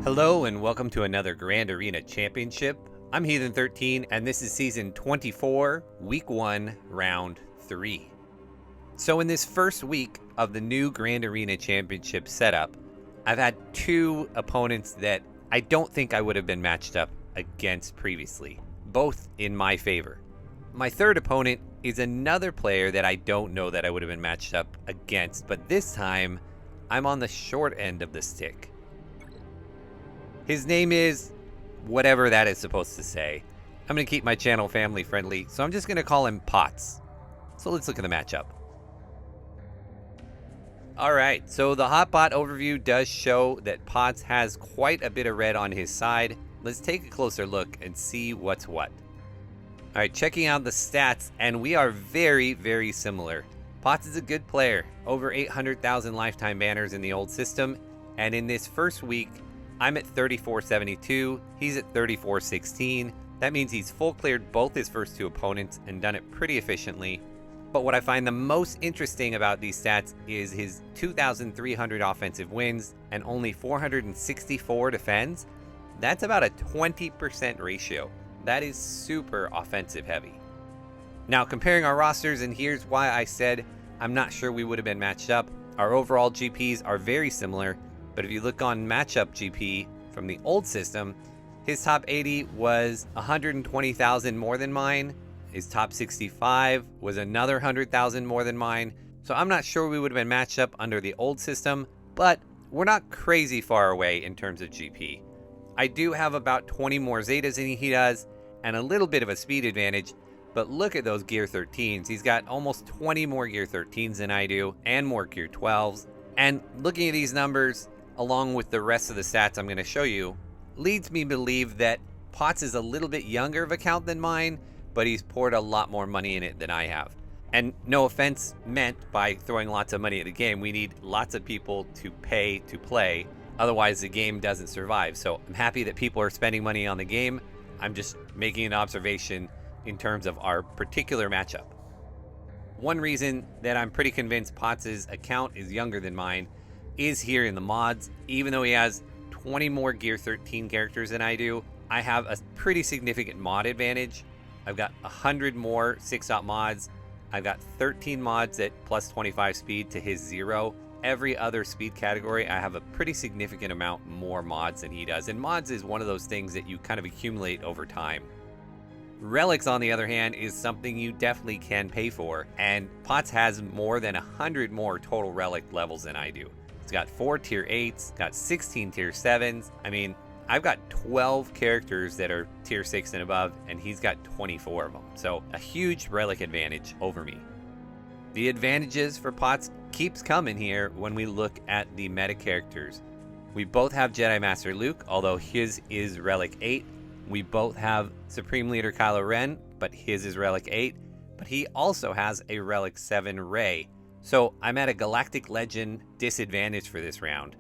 Hello and welcome to another Grand Arena Championship. I'm Heathen13 and this is Season 24, Week 1, Round 3. So in this first week of the new Grand Arena Championship setup, I've had two opponents that I don't think I would have been matched up against previously, both in my favor. My third opponent is another player that I don't know that I would have been matched up against, but this time I'm on the short end of the stick. His name is whatever that is supposed to say. I'm going to keep my channel family friendly, so I'm just going to call him Potts. So let's look at the matchup. Alright, so the Hotbot overview does show that Potts has quite a bit of red on his side. Let's take a closer look and see what's what. Alright, checking out the stats, and we are very, very similar. Potts is a good player, over 800,000 lifetime banners in the old system, and in this first week, I'm at 3472, he's at 3416. That means he's full cleared both his first two opponents and done it pretty efficiently. But what I find the most interesting about these stats is his 2,300 offensive wins and only 464 defends. That's about a 20% ratio. That is super offensive heavy. Now comparing our rosters, and here's why I said I'm not sure we would have been matched up. Our overall GPs are very similar. But if you look on matchup GP from the old system, his top 80 was 120,000 more than mine. His top 65 was another 100,000 more than mine. So I'm not sure we would have been matched up under the old system, but we're not crazy far away in terms of GP. I do have about 20 more Zetas than he does and a little bit of a speed advantage, but look at those Gear 13s. He's got almost 20 more Gear 13s than I do and more Gear 12s. And looking at these numbers, along with the rest of the stats I'm going to show you, leads me to believe that Potts is a little bit younger of account than mine, but he's poured a lot more money in it than I have. And no offense meant by throwing lots of money at the game. We need lots of people to pay to play, otherwise the game doesn't survive. So I'm happy that people are spending money on the game. I'm just making an observation in terms of our particular matchup. One reason that I'm pretty convinced Potts' account is younger than mine is here in the mods. Even though he has 20 more Gear 13 characters than I do, I have a pretty significant mod advantage. I've got 100 more 6-dot mods. I've got 13 mods at plus 25 speed to his 0. Every other speed category, I have a pretty significant amount more mods than he does. And mods is one of those things that you kind of accumulate over time. Relics, on the other hand, is something you definitely can pay for. And Potts has more than 100 more total relic levels than I do. He's got 4 tier 8s, got 16 tier 7s. I mean, I've got 12 characters that are tier 6 and above, and he's got 24 of them. So a huge relic advantage over me. The advantages for Potts keeps coming here when we look at the meta characters. We both have Jedi Master Luke, although his is relic 8. We both have Supreme Leader Kylo Ren, but his is relic 8. But he also has a relic 7 Rey. So I'm at a Galactic Legend disadvantage for this round,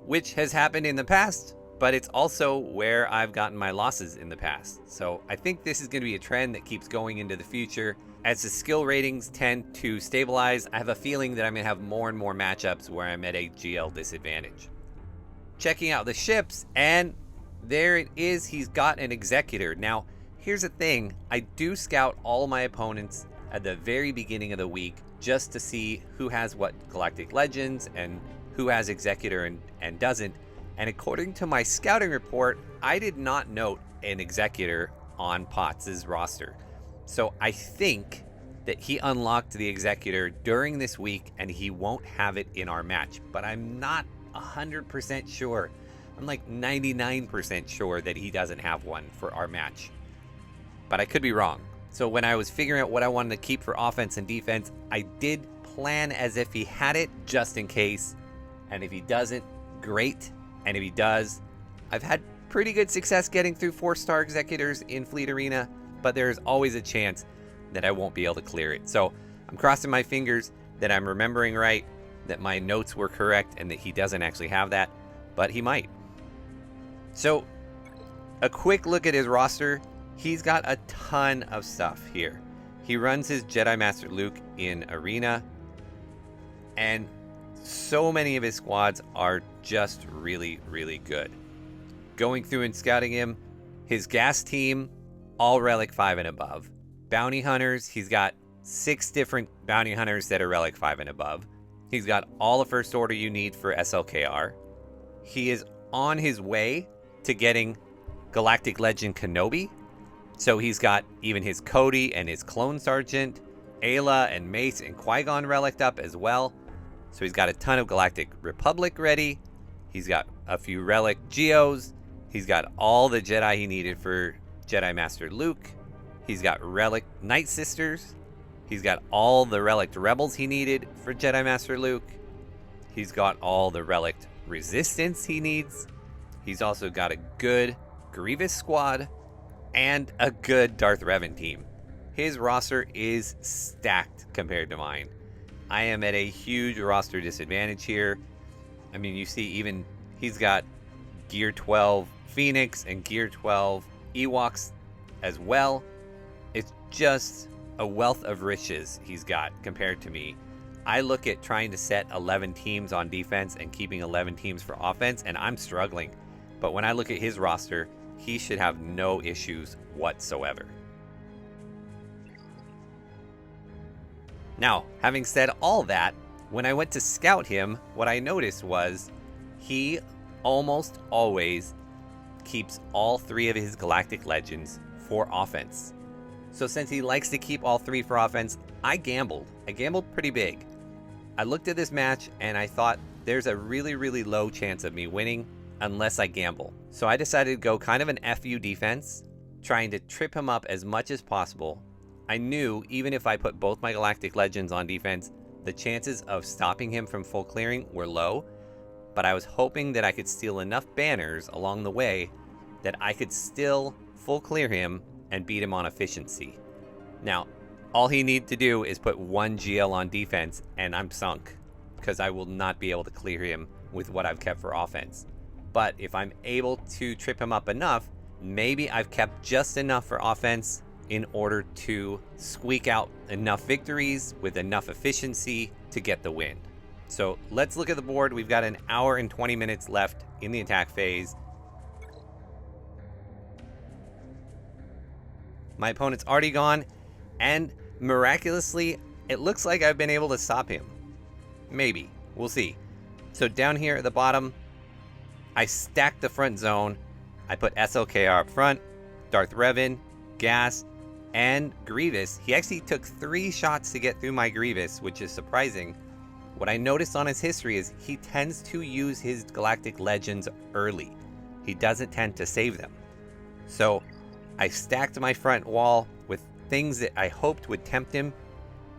which has happened in the past, but it's also where I've gotten my losses in the past. So I think this is going to be a trend that keeps going into the future. As the skill ratings tend to stabilize, I have a feeling that I'm going to have more and more matchups where I'm at a GL disadvantage. Checking out the ships, and there it is. He's got an Executor. Now, here's the thing. I do scout all my opponents at the very beginning of the week just to see who has what Galactic Legends and who has Executor and doesn't. And according to my scouting report, I did not note an Executor on Potts' roster. So I think that he unlocked the Executor during this week and he won't have it in our match. But I'm not 100% sure. I'm like 99% sure that he doesn't have one for our match. But I could be wrong. So when I was figuring out what I wanted to keep for offense and defense, I did plan as if he had it just in case. And if he doesn't, great. And if he does, I've had pretty good success getting through 4-star Executors in Fleet Arena, but there's always a chance that I won't be able to clear it. So I'm crossing my fingers that I'm remembering right, that my notes were correct, and that he doesn't actually have that, but he might. So a quick look at his roster. He's got a ton of stuff here. He runs his Jedi Master Luke in Arena, and so many of his squads are just really, really good. going through and scouting him, his gas team, all Relic 5 and above. Bounty hunters, he's got 6 different bounty hunters that are Relic 5 and above. He's got all the first order you need for SLKR. He is on his way to getting Galactic Legend Kenobi. So he's got even his Cody and his Clone Sergeant, Ayla and Mace and Qui-Gon relicked up as well. So he's got a ton of Galactic Republic ready. He's got a few Relic Geos. He's got all the Jedi he needed for Jedi Master Luke. He's got Relic Night Sisters. He's got all the Relic Rebels he needed for Jedi Master Luke. He's got all the Relic Resistance he needs. He's also got a good Grievous squad and a good Darth Revan team. His roster is stacked compared to mine. I am at a huge roster disadvantage here. I mean, you see even he's got Gear 12 Phoenix and Gear 12 Ewoks as well. It's just a wealth of riches he's got compared to me. I look at trying to set 11 teams on defense and keeping 11 teams for offense, and I'm struggling. But when I look at his roster, he should have no issues whatsoever. Now, having said all that, when I went to scout him, what I noticed was he almost always keeps all 3 of his Galactic Legends for offense. So since he likes to keep all 3 for offense, I gambled. I gambled pretty big. I looked at this match and I thought there's a really, really low chance of me winning unless I gamble. So I decided to go kind of an FU defense, trying to trip him up as much as possible. I knew even if I put both my Galactic Legends on defense, the chances of stopping him from full clearing were low, but I was hoping that I could steal enough banners along the way that I could still full clear him and beat him on efficiency. Now, all he needs to do is put 1 GL on defense and I'm sunk, because I will not be able to clear him with what I've kept for offense. But if I'm able to trip him up enough, maybe I've kept just enough for offense in order to squeak out enough victories with enough efficiency to get the win. So let's look at the board. We've got an hour and 20 minutes left in the attack phase. My opponent's already gone, and miraculously, it looks like I've been able to stop him. Maybe. We'll see. So down here at the bottom, I stacked the front zone. I put SLKR up front, Darth Revan, Gas, and Grievous. He actually took 3 shots to get through my Grievous, which is surprising. What I noticed on his history is he tends to use his Galactic Legends early. He doesn't tend to save them. So I stacked my front wall with things that I hoped would tempt him,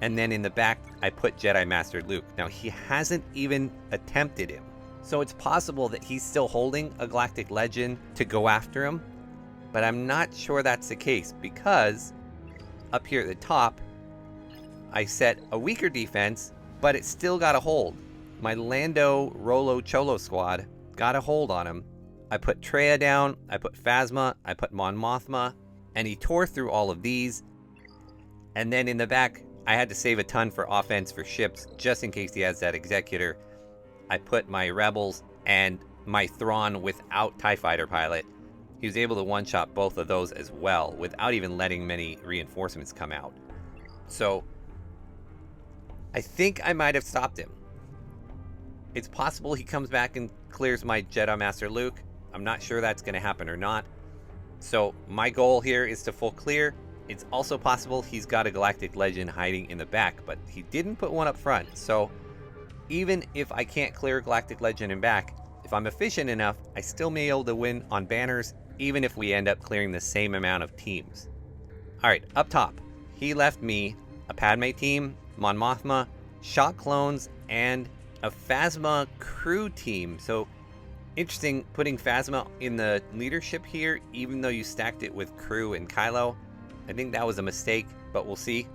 and then in the back I put Jedi Master Luke. Now he hasn't even attempted him, so it's possible that he's still holding a Galactic Legend to go after him, but I'm not sure that's the case, because up here at the top I set a weaker defense, but it still got a hold. My Lando Rolo Cholo squad got a hold on him. I put Traya down, I put Phasma, I put Mon Mothma, and he tore through all of these. And then in the back, I had to save a ton for offense for ships, just in case he has that Executor. I put my Rebels and my Thrawn without TIE Fighter pilot. He was able to one-shot both of those as well, without even letting many reinforcements come out. So I think I might have stopped him. It's possible he comes back and clears my Jedi Master Luke. I'm not sure that's going to happen or not. So my goal here is to full clear. It's also possible he's got a Galactic Legend hiding in the back, but he didn't put one up front. So even if I can't clear Galactic Legend in back, if I'm efficient enough, I still may be able to win on banners, even if we end up clearing the same amount of teams. All right, up top, he left me a Padme team, Mon Mothma, Shot Clones, and a Phasma crew team. So interesting putting Phasma in the leadership here, even though you stacked it with crew and Kylo. I think that was a mistake, but we'll see.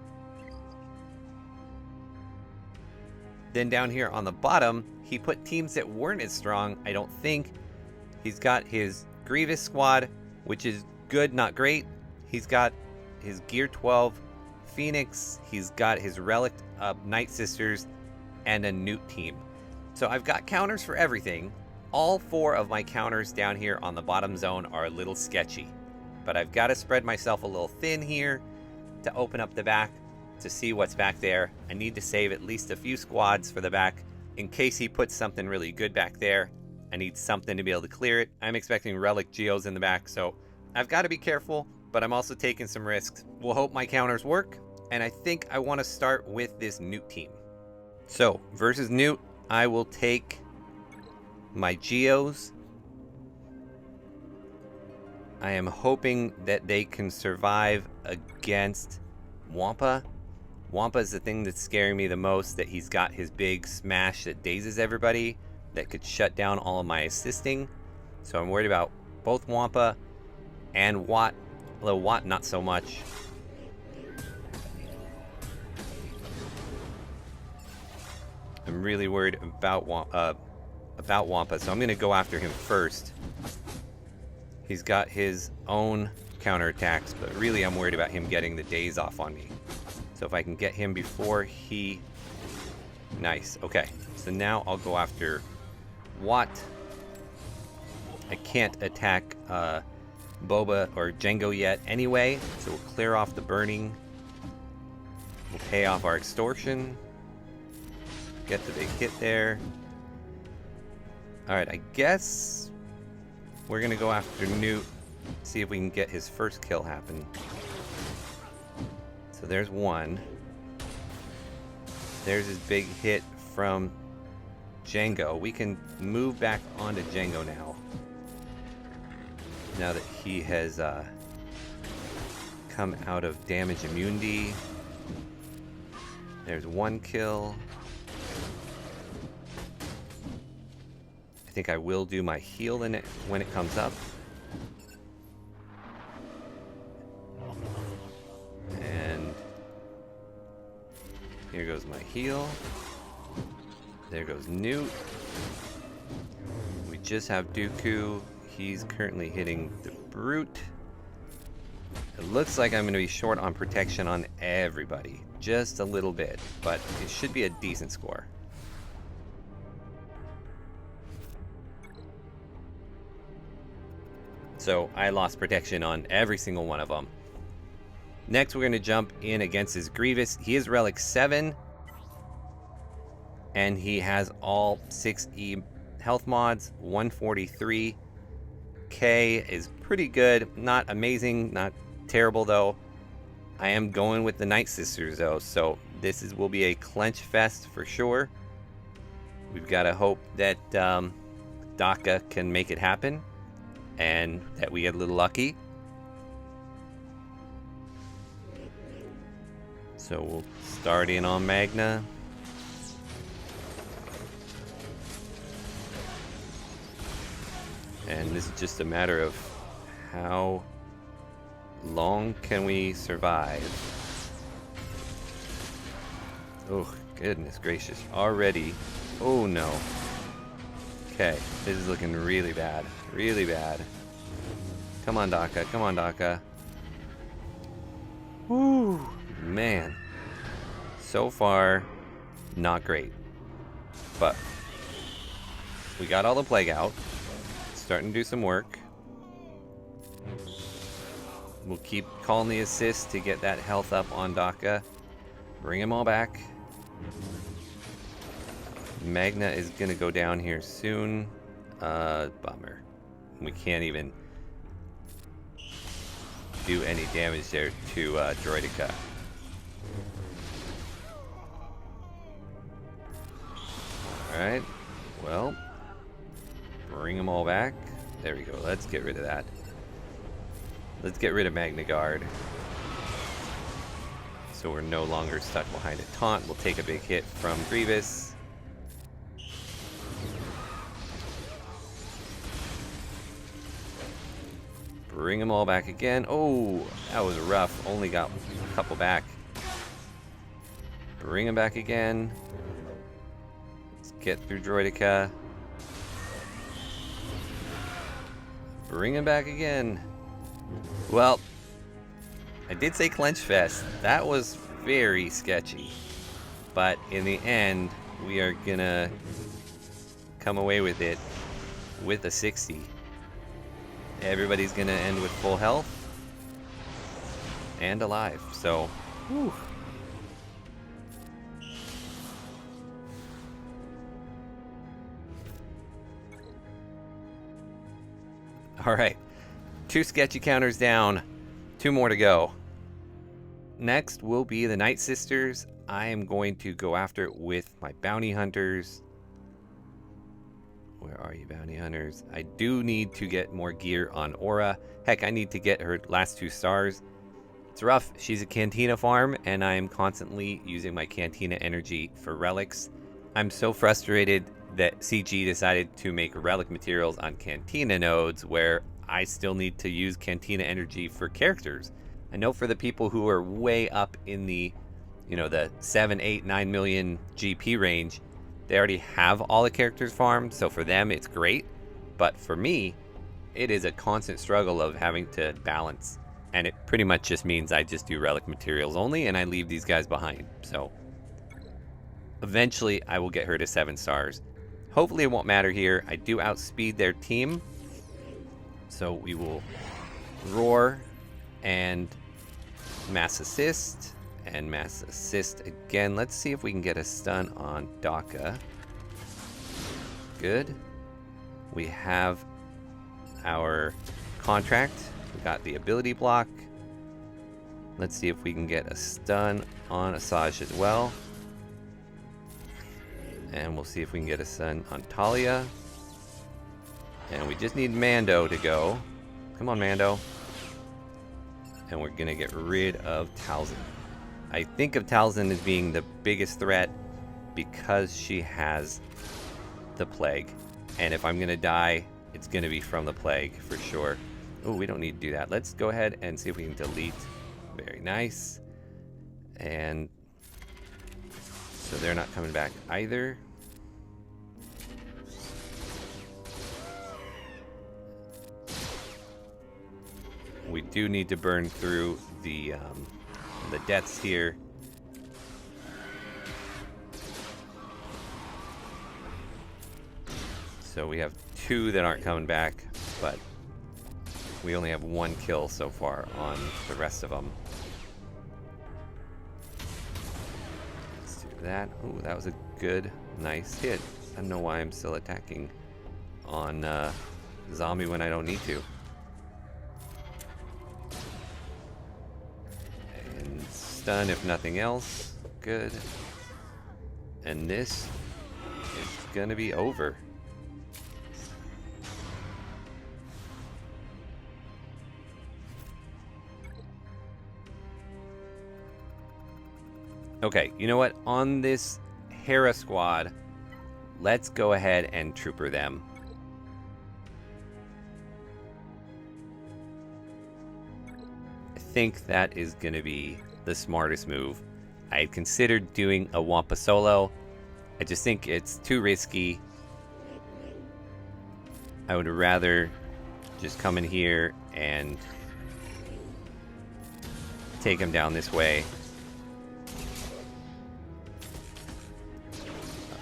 Then down here on the bottom, he put teams that weren't as strong, I don't think. He's got his Grievous squad, which is good, not great. He's got his Gear 12 Phoenix. He's got his Relic Night Sisters and a Newt team. So I've got counters for everything. all 4 of my counters down here on the bottom zone are a little sketchy. But I've got to spread myself a little thin here to open up the back to see what's back there. I need to save at least a few squads for the back in case he puts something really good back there. I need something to be able to clear it. I'm expecting relic geos in the back, so I've got to be careful, but I'm also taking some risks. We'll hope my counters work, and I think I want to start with this Newt team. So, versus Newt, I will take my geos. I am hoping that they can survive against Wampa. Wampa is the thing that's scaring me the most, that he's got his big smash that dazes everybody, that could shut down all of my assisting. So I'm worried about both Wampa and Watt. Although Watt, not so much. I'm really worried about Wampa, so I'm going to go after him first. He's got his own counterattacks, but really I'm worried about him getting the daze off on me. So if I can get him before he... Nice. Okay. So now I'll go after Watt. I can't attack Boba or Django yet anyway, so we'll clear off the burning. We'll pay off our extortion. Get the big hit there. Alright, I guess we're going to go after Newt, see if we can get his first kill happen. So there's one. There's his big hit from Django. We can move back onto Django now that he has come out of damage immunity. There's one kill. I think I will do my heal in it when it comes up. And here goes my heal. There goes Newt. We just have Dooku. He's currently hitting the Brute. It looks like I'm going to be short on protection on everybody. Just a little bit, but it should be a decent score. So I lost protection on every single one of them. Next, we're going to jump in against his Grievous. He is Relic 7. And he has all 6E health mods. 143. K is pretty good. Not amazing. Not terrible, though. I am going with the Night Sisters, though. So this will be a clench fest for sure. We've got to hope that Daka can make it happen. And that we get a little lucky. So we'll start in on Magna. And this is just a matter of how long can we survive. Oh, goodness gracious. Already. Oh, no. Okay, this is looking really bad. Really bad. Come on, Daka. Come on, Daka. Woo, man. So far, not great. But we got all the plague out. Starting to do some work. We'll keep calling the assist to get that health up on Daka. Bring him all back. Magna is going to go down here soon. Bummer. We can't even do any damage there to Droideka. Alright. Well, bring them all back. There we go. Let's get rid of that. Let's get rid of Magna Guard. So we're no longer stuck behind a taunt. We'll take a big hit from Grievous. Bring them all back again. Oh, that was rough. Only got a couple back. Bring them back again. Let's get through Droideka. Bring him back again. Well, I did say Clench Fest. That was very sketchy. But in the end, we are gonna come away with it. with a 60. Everybody's gonna end with full health and alive, so whew. All right, 2 sketchy counters down, 2 more to go. Next will be the Night Sisters. I am going to go after it with my bounty hunters. Where are you, bounty hunters? I do need to get more gear on Aura. Heck, I need to get her last 2 stars. It's rough. She's a Cantina farm, and I'm constantly using my Cantina energy for relics. I'm so frustrated that CG decided to make relic materials on Cantina nodes where I still need to use Cantina energy for characters. I know for the people who are way up in the, the 7, 8, 9 million GP range, they already have all the characters farmed, so for them it's great. But for me, it is a constant struggle of having to balance. And it pretty much just means I just do relic materials only and I leave these guys behind. So eventually I will get her to 7 stars. Hopefully it won't matter here. I do outspeed their team. So we will roar and mass assist. And mass assist again. Let's see if we can get a stun on Daka. Good. We have our contract. We got the ability block. Let's see if we can get a stun on Asajj as well. And we'll see if we can get a stun on Talia. And we just need Mando to go. Come on, Mando. And we're going to get rid of Talzin. I think of Talzin as being the biggest threat because she has the plague. And if I'm going to die, it's going to be from the plague for sure. Oh, we don't need to do that. Let's go ahead and see if we can delete. Very nice. And so they're not coming back either. We do need to burn through the deaths here. So we have 2 that aren't coming back, but we only have 1 kill so far on the rest of them. Let's do that. Ooh, that was a good, nice hit. I don't know why I'm still attacking on zombie when I don't need to. Stun if nothing else. Good. And this is gonna be over. Okay, you know what? On this Hera squad, let's go ahead and trooper them. I think that is gonna be the smartest move. I had considered doing a Wampa solo. I just think it's too risky. I would rather just come in here and take him down this way.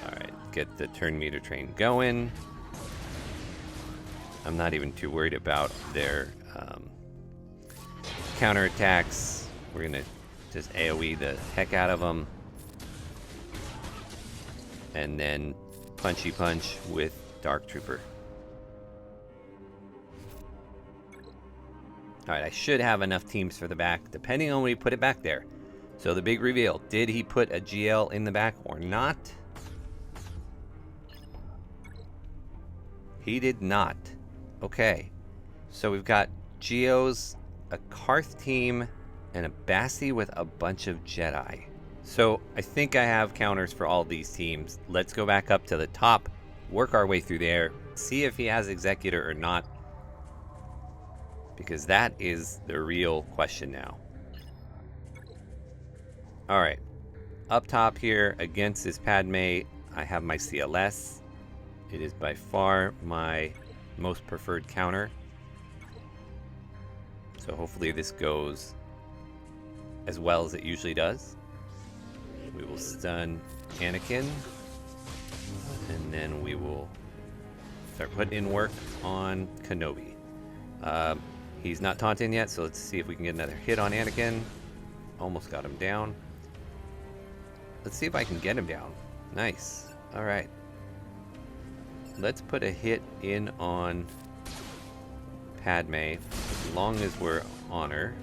Alright, get the turn meter train going. I'm not even too worried about their counterattacks. We're gonna just AoE the heck out of them. And then punchy punch with Dark Trooper. Alright, I should have enough teams for the back, depending on when we put it back there. So the big reveal, did he put a GL in the back or not? He did not. Okay, so we've got Geos, a Karth team, and a Bassi with a bunch of Jedi. So I think I have counters for all these teams. Let's go back up to the top, work our way through there, see if he has Executor or not, because that is the real question now. Alright, up top here against this Padme, I have my CLS. It is by far my most preferred counter. So hopefully this goes as well as it usually does. We will stun Anakin, and then we will Start putting in work on Kenobi. He's not taunting yet, so let's see if we can get another hit on Anakin. Almost got him down. Let's see if I can get him down. Nice. Alright. Let's put a hit in on Padme, as long as we're on her.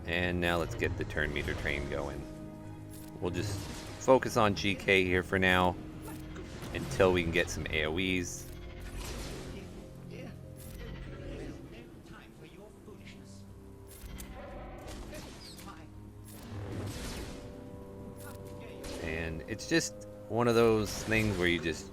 And now let's get the turn meter train going. We'll just focus on GK here for now, until we can get some AoEs. And it's just one of those things where you just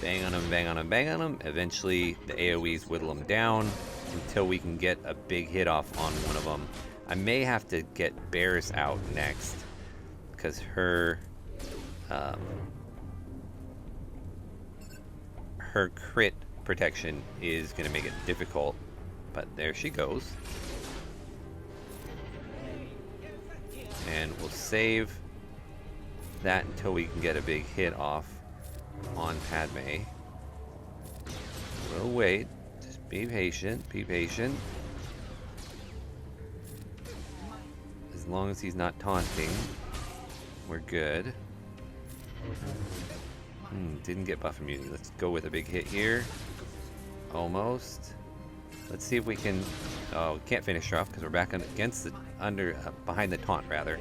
bang on them, bang on them, bang on them. Eventually the AoEs whittle them down until we can get a big hit off on one of them. I may have to get Bears out next, because her crit protection is going to make it difficult. But there she goes. And we'll save that until we can get a big hit off on Padme. We'll wait. Just be patient. Be patient. As long as he's not taunting, we're good. Didn't get buff immunity. Let's go with a big hit here. Almost. Let's see if we can... Oh, can't finish her off because we're back against the... behind the taunt, rather.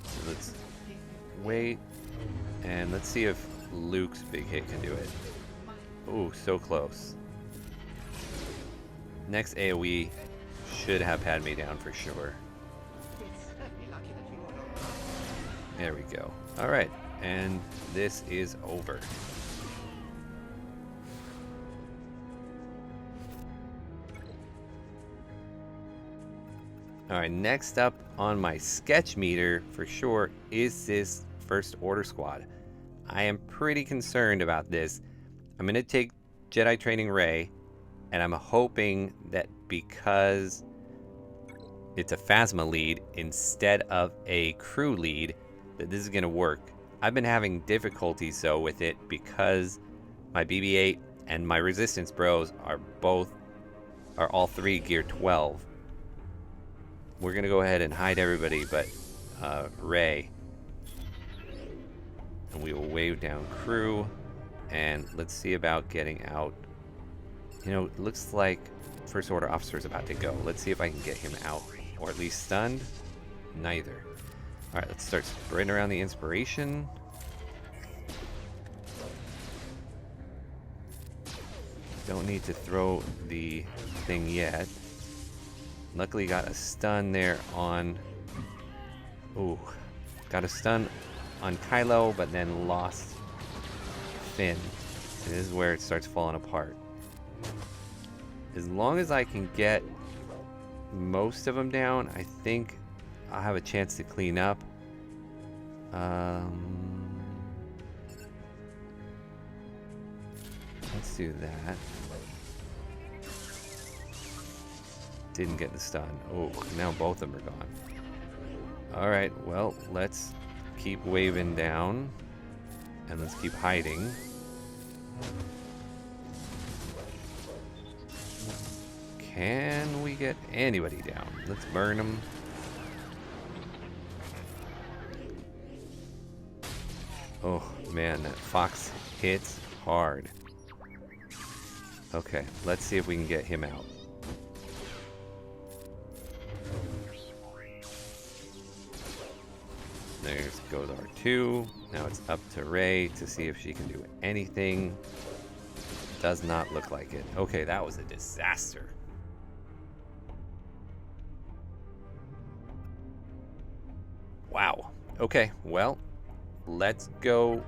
So let's wait. And let's see if Luke's big hit can do it. Ooh, so close. Next AoE should have Padme down for sure. There we go. Alright, and this is over. Alright, next up on my sketch meter for sure is this First Order squad. I am pretty concerned about this. I'm going to take Jedi Training Rey, and I'm hoping that because it's a Phasma lead instead of a crew lead, that this is going to work. I've been having difficulties though with it because my BB-8 and my Resistance bros are all three gear 12. We're going to go ahead and hide everybody but Rey. And we will wave down crew, and let's see about getting out. You know, it looks like First Order officer is about to go. Let's see if I can get him out, or at least stunned. Neither. Alright, let's start spreading around the inspiration. Don't need to throw the thing yet. Luckily got a stun there on... Ooh. Got a stun on Kylo, but then lost Finn. And this is where it starts falling apart. As long as I can get most of them down, I think I'll have a chance to clean up. Let's do that. Didn't get the stun. Oh, now both of them are gone. Alright, well, let's keep waving down. And let's keep hiding. Can we get anybody down? Let's burn them. Oh, man, that Fox hits hard. Okay, let's see if we can get him out. There goes R2. Now it's up to Rey to see if she can do anything. Does not look like it. Okay, that was a disaster. Wow. Okay, well, let's go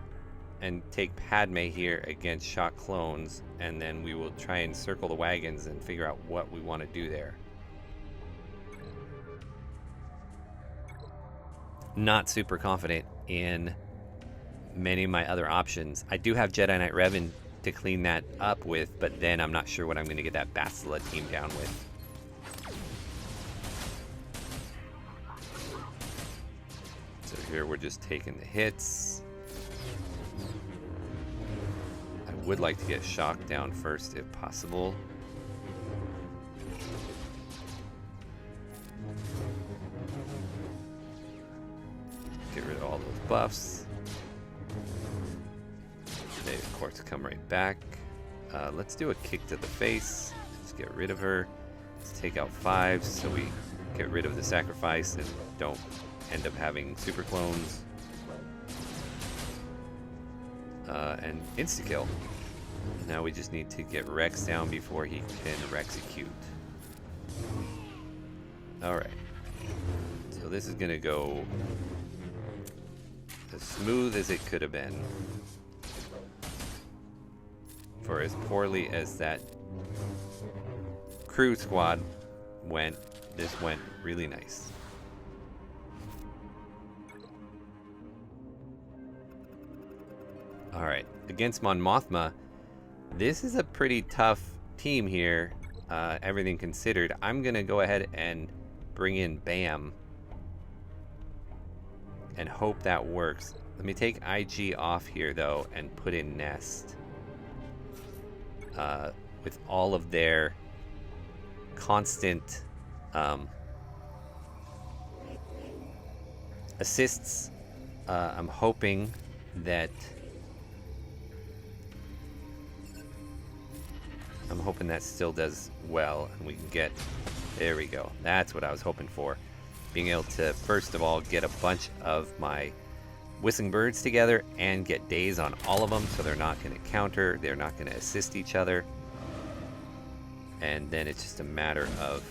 and take Padme here against Shock Clones, and then we will try and circle the wagons and figure out what we want to do there. Not super confident in many of my other options. I do have Jedi Knight Revan to clean that up with, but then I'm not sure what I'm going to get that Bastila team down with. So here we're just taking the hits. would like to get Shock down first if possible. Get rid of all those buffs. They, of course, come right back. Let's do a kick to the face. Just get rid of her. Let's take out 5 so we get rid of the sacrifice and don't end up having super clones. And insta-kill. Now we just need to get Rex down before he can Rexecute. Alright. So this is going to go as smooth as it could have been. For as poorly as that crew squad went, this went really nice. Alright, against Mon Mothma, this is a pretty tough team here, everything considered. I'm going to go ahead and bring in Bam and hope that works. Let me take IG off here, though, and put in Nest. With all of their constant assists, I'm hoping that still does well, and we can get, there we go, that's what I was hoping for. Being able to, first of all, get a bunch of my Whistling Birds together and get days on all of them, so they're not going to counter, they're not going to assist each other. And then it's just a matter of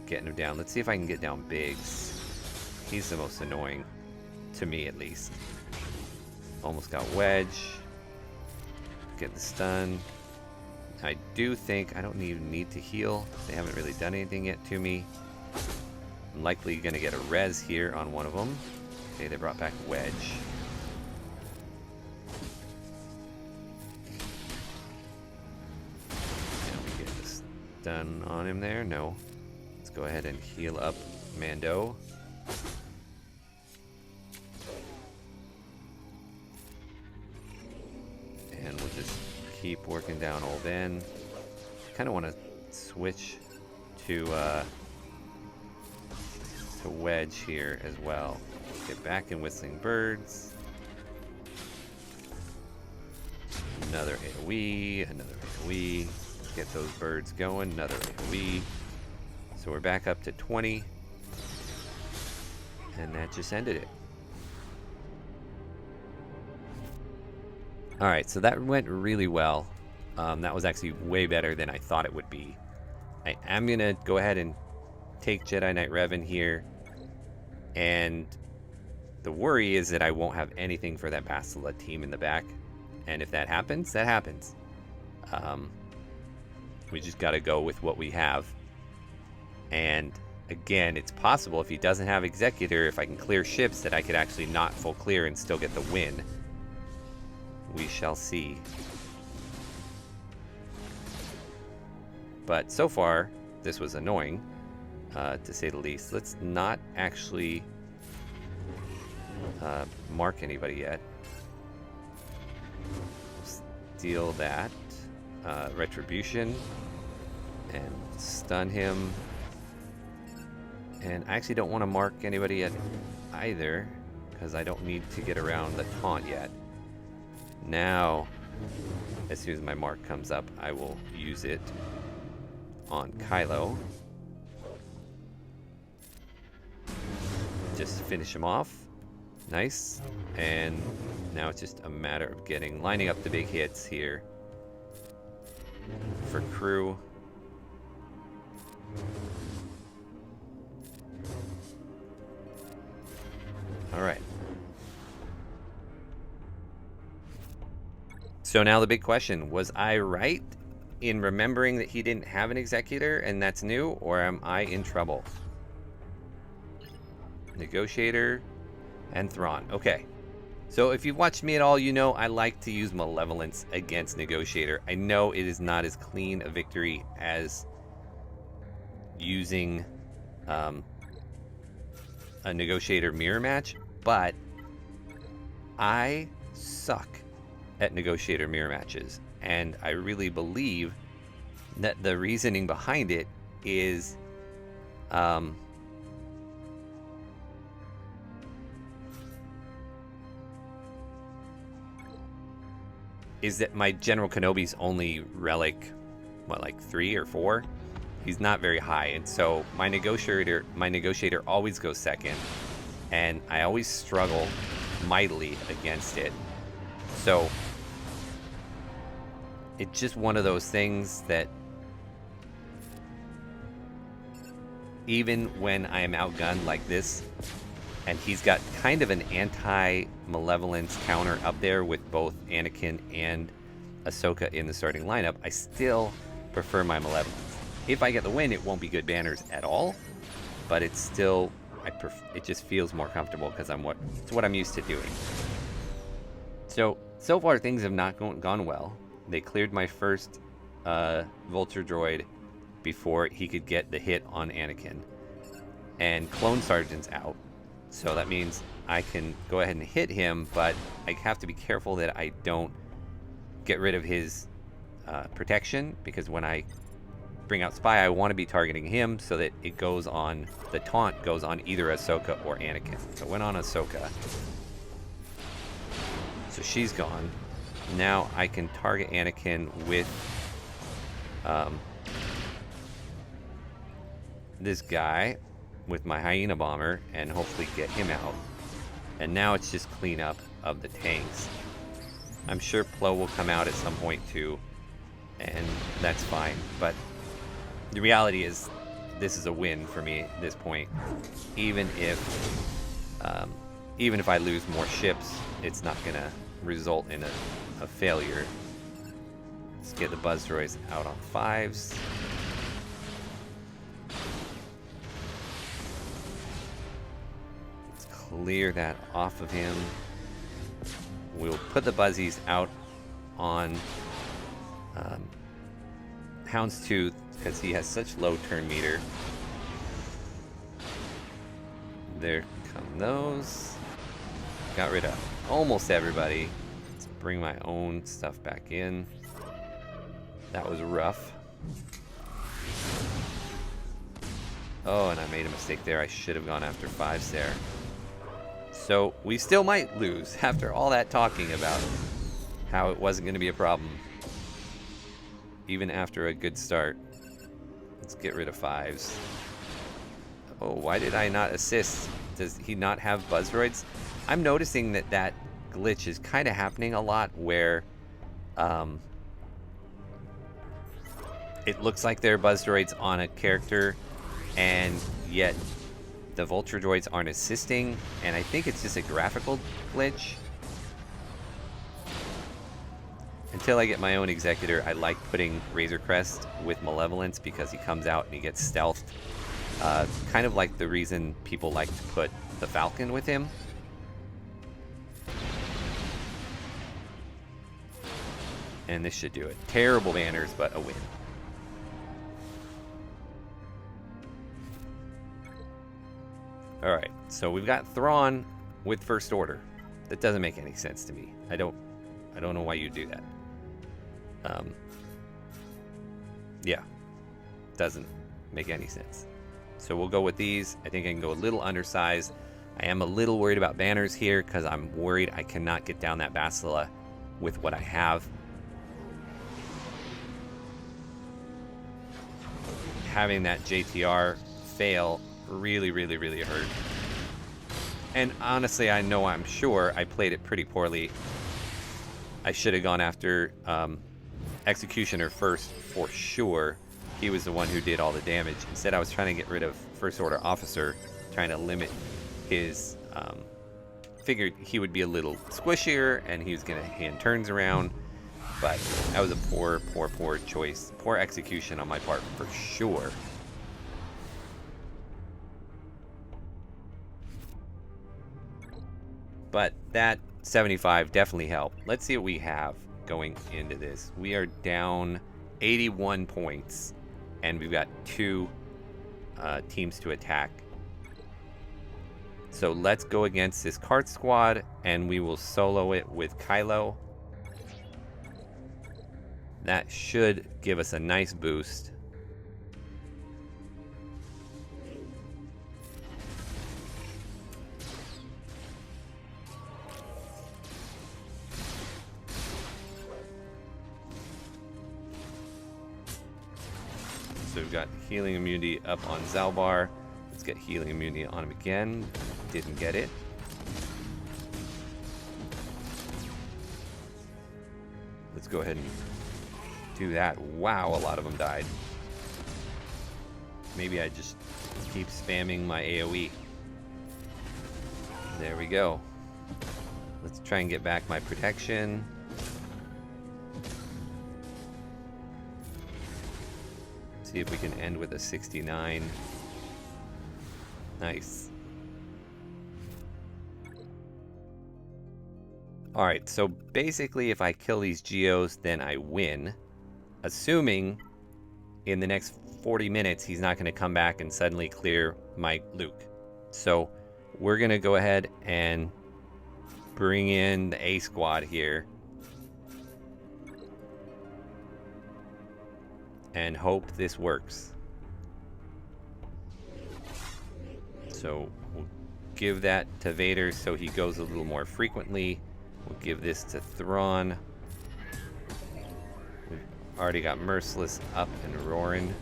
getting them down. Let's see if I can get down Biggs. He's the most annoying, to me at least. Almost got Wedge. Get the stun. I do think I don't even need to heal. They haven't really done anything yet to me. I'm likely going to get a res here on one of them. Okay, they brought back Wedge. And we get this done on him there. No. Let's go ahead and heal up Mando. And we'll just keep working down Old N. Kind of want to switch to Wedge here as well. Get back in Whistling Birds. Another AoE, another AoE. Get those birds going, another AoE. So we're back up to 20. And that just ended it. Alright, so that went really well. That was actually way better than I thought it would be. I am going to go ahead and take Jedi Knight Revan here. And the worry is that I won't have anything for that Bastila team in the back. And if that happens, that happens. We just got to go with what we have. And again, it's possible if he doesn't have Executor, if I can clear ships, that I could actually not full clear and still get the win. We shall see. But so far, this was annoying, to say the least. Let's not actually mark anybody yet. Steal that. Retribution. And stun him. And I actually don't want to mark anybody yet either, because I don't need to get around the taunt yet. Now, as soon as my mark comes up, I will use it on Kylo. Just finish him off. Nice. And now it's just a matter of lining up the big hits here for crew. All right. So now the big question, was I right in remembering that he didn't have an Executor and that's new, or am I in trouble? Negotiator and Thrawn. Okay. So if you've watched me at all, you know I like to use Malevolence against Negotiator. I know it is not as clean a victory as using a Negotiator mirror match, but I suck at Negotiator mirror matches. And I really believe that the reasoning behind it is that my General Kenobi's only relic, what, like 3 or 4? He's not very high, and so my negotiator always goes second, and I always struggle mightily against it. So it's just one of those things that even when I am outgunned like this, and he's got kind of an anti-malevolence counter up there with both Anakin and Ahsoka in the starting lineup, I still prefer my malevolence. If I get the win, it won't be good banners at all, but it's still, it just feels more comfortable because it's what I'm used to doing. So far things have not gone well. They cleared my first Vulture droid before he could get the hit on Anakin, and Clone Sergeant's out. So that means I can go ahead and hit him, but I have to be careful that I don't get rid of his protection, because when I bring out Spy, I want to be targeting him so that it goes on, the taunt goes on either Ahsoka or Anakin. So it went on Ahsoka. So she's gone. Now I can target Anakin with this guy with my Hyena Bomber and hopefully get him out. And now it's just cleanup of the tanks. I'm sure Plo will come out at some point too, and that's fine. But the reality is, this is a win for me at this point. Even if I lose more ships, it's not gonna result in a failure. Let's get the Buzz Droids out on 5s. Let's clear that off of him. We'll put the Buzzies out on Houndstooth because he has such low turn meter. There come those. Got rid of almost everybody. Let's bring my own stuff back in. That was rough. Oh, and I made a mistake there. I should have gone after 5s there. So we still might lose after all that talking about how it wasn't going to be a problem, even after a good start. Let's get rid of 5s. Oh, why did I not assist? Does he not have Buzz Droids? I'm noticing that glitch is kind of happening a lot, where it looks like there are Buzz Droids on a character, and yet the Vulture Droids aren't assisting, and I think it's just a graphical glitch. Until I get my own Executor, I like putting Razor Crest with Malevolence because he comes out and he gets stealthed. Kind of like the reason people like to put the Falcon with him. And this should do it. Terrible banners, but a win. Alright, so we've got Thrawn with First Order. That doesn't make any sense to me. I don't know why you do that. Yeah, doesn't make any sense. So we'll go with these. I think I can go a little undersized. I am a little worried about banners here because I'm worried I cannot get down that Bastila with what I have. Having that JTR fail really hurt. And honestly, I'm sure I played it pretty poorly. I should have gone after Executioner first for sure. He was the one who did all the damage. Instead, I was trying to get rid of First Order Officer, trying to limit his... figured he would be a little squishier and he was going to hand turns around. But that was a poor choice. Poor execution on my part for sure. But that 75 definitely helped. Let's see what we have going into this. We are down 81 points, and we've got 2 teams to attack. So let's go against this cart squad, and we will solo it with Kylo. That should give us a nice boost. So we've got healing immunity up on Zalbar. Let's get healing immunity on him again. Didn't get it. Let's go ahead and do that. Wow, a lot of them died. Maybe I just keep spamming my AoE. There we go. Let's try and get back my protection. See if we can end with a 69. Nice. Alright, so basically if I kill these Geos, then I win. Assuming in the next 40 minutes he's not going to come back and suddenly clear my Luke. So we're going to go ahead and bring in the A squad here. And hope this works. So we'll give that to Vader so he goes a little more frequently. We'll give this to Thrawn. We've already got Merciless up and roaring.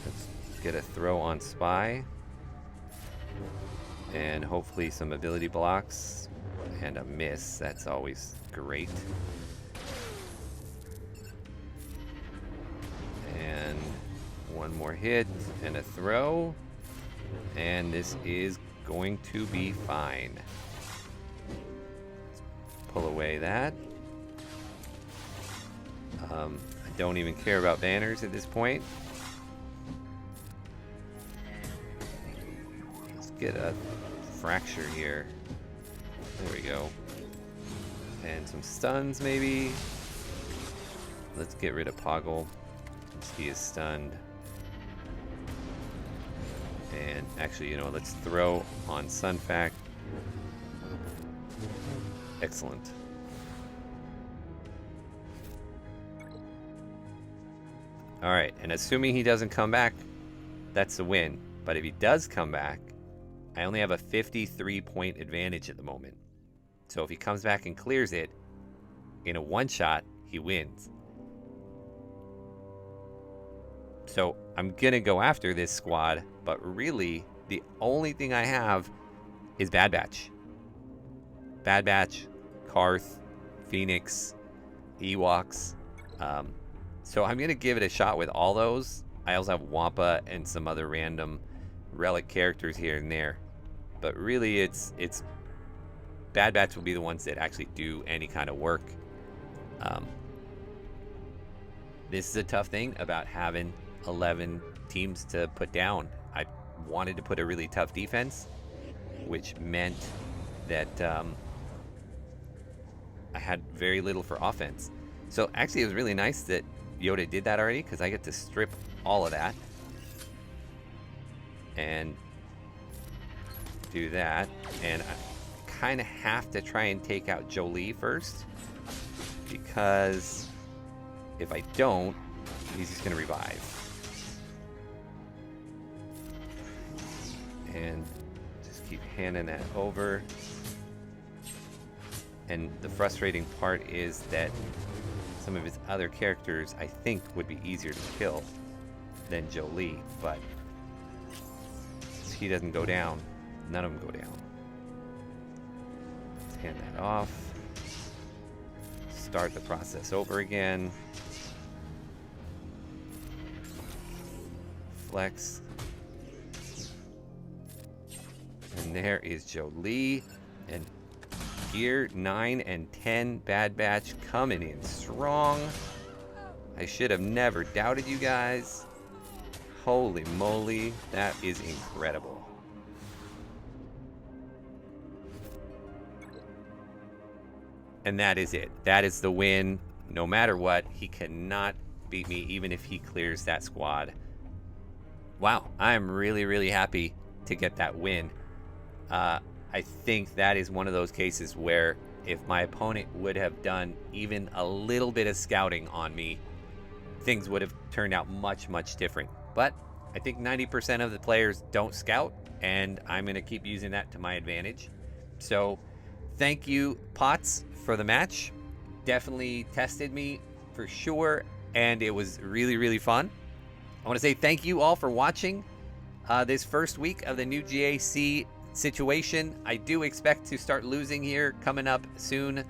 Let's get a throw on Spy. And hopefully some ability blocks. And a miss. That's always great. And one more hit and a throw. And this is going to be fine. Let's pull away that. I don't even care about banners at this point. Let's get a fracture here. There we go. And some stuns maybe. Let's get rid of Poggle. He is stunned. And actually, you know, let's throw on Sunfac. Excellent. Alright, and assuming he doesn't come back, that's a win. But if he does come back, I only have a 53-point advantage at the moment. So if he comes back and clears it, in a one-shot, he wins. So I'm going to go after this squad, but really, the only thing I have is Bad Batch. Bad Batch, Karth, Phoenix, Ewoks. So I'm going to give it a shot with all those. I also have Wampa and some other random relic characters here and there. But really, it's Bad Batch will be the ones that actually do any kind of work. This is a tough thing about having 11 teams to put down. I wanted to put a really tough defense, which meant that I had very little for offense. So actually it was really nice that Yoda did that already, because I get to strip all of that and do that. And I kind of have to try and take out Jolie first, because if I don't, he's just going to revive. And just keep handing that over. And the frustrating part is that some of his other characters, I think, would be easier to kill than Jolie, but he doesn't go down. None of them go down. Let's hand that off. Start the process over again. Flex. And there is Jolie. And Gear 9 and 10 Bad Batch coming in strong. I should have never doubted you guys. Holy moly, that is incredible. And that is it. That is the win. No matter what, he cannot beat me even if he clears that squad. Wow, I'm really, really happy to get that win. I think that is one of those cases where if my opponent would have done even a little bit of scouting on me, things would have turned out much, much different. But I think 90% of the players don't scout, and I'm going to keep using that to my advantage. So thank you, Pots, for the match. Definitely tested me for sure, and it was really, really fun. I want to say thank you all for watching this first week of the new GAC situation. I do expect to start losing here coming up soon,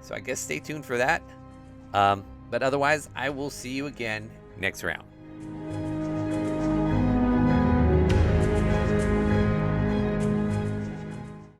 so I guess stay tuned for that. But otherwise, I will see you again next round.